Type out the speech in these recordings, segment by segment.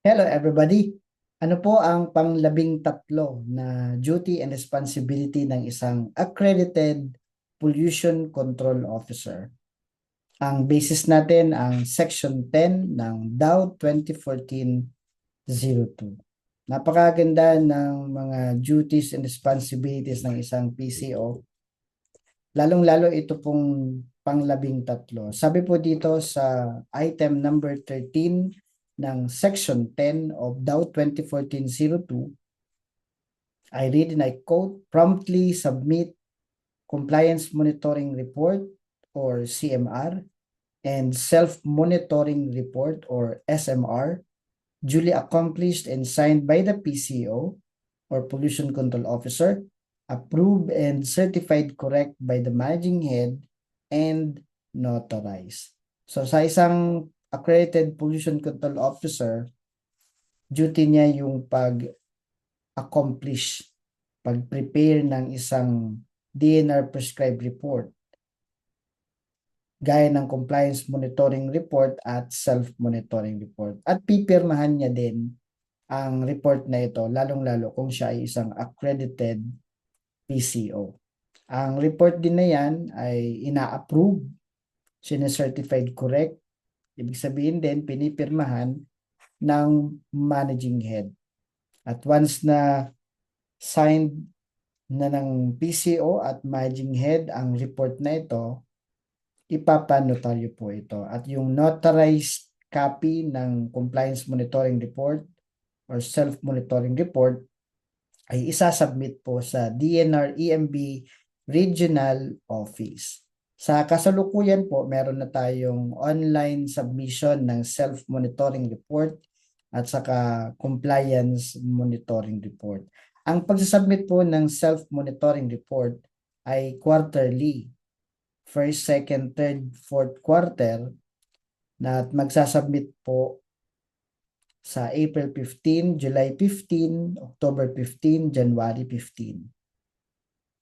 Hello everybody! Ano po ang panglabing tatlo na duty and responsibility ng isang accredited pollution control officer? Ang basis natin ang Section 10 ng DAW 2014-02. Napakaganda ng mga duties and responsibilities ng isang PCO, lalong-lalo ito pong panglabing tatlo. Sabi po dito sa item number 13 ng Section 10 of DAW 2014-02, I read and I quote, promptly submit compliance monitoring report or CMR and self-monitoring report or SMR duly accomplished and signed by the PCO or Pollution Control Officer, approved and certified correct by the managing head and notarized. So sa isang accredited pollution control officer, duty niya yung pag-accomplish, pag-prepare ng isang DNR prescribed report, gaya ng compliance monitoring report at self-monitoring report. At pipirmahan niya din ang report na ito, lalong-lalo kung siya ay isang accredited PCO. Ang report din na yan ay ina-approve, sine-certified correct, ibig sabihin din pinipirmahan ng managing head. At once na signed na ng PCO at managing head ang report na ito, ipapanotaryo po ito. At yung notarized copy ng compliance monitoring report or self-monitoring report ay isasubmit po sa DNR EMB Regional Office. Sa kasalukuyan po, meron na tayong online submission ng self-monitoring report at saka compliance monitoring report. Ang pagsasubmit po ng self-monitoring report ay quarterly, first, second, third, fourth quarter, na magsasubmit po sa April 15, July 15, October 15, January 15.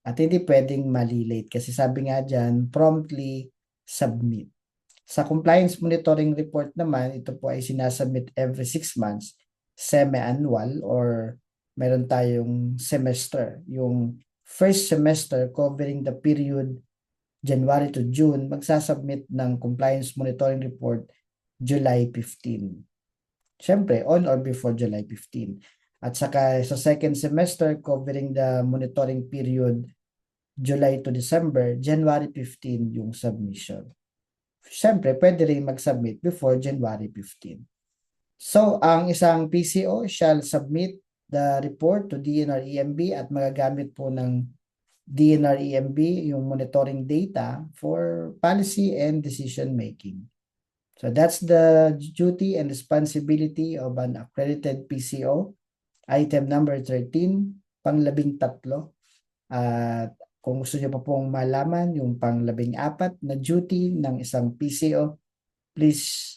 At hindi pwedeng malilate kasi sabi nga dyan, promptly submit. Sa compliance monitoring report naman, ito po ay sinasubmit every 6 months, semi-annual or meron tayong semester. Yung first semester covering the period January to June, magsasubmit ng compliance monitoring report July 15. Siyempre, on or before July 15. At saka sa second semester, covering the monitoring period July to December, January 15 yung submission. Siyempre, pwede rin mag-submit before January 15. So, ang isang PCO shall submit the report to DNR-EMB at magagamit po ng DNR-EMB yung monitoring data for policy and decision making. So that's the duty and responsibility of an accredited PCO. Item number 13, pang-13. At kung gusto niyo pa pong malaman yung pang-14 na duty ng isang PCO, please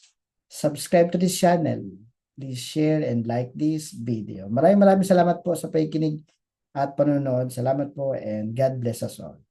subscribe to this channel. Please share and like this video. Maraming salamat po sa pakikinig at panonood. Salamat po and God bless us all.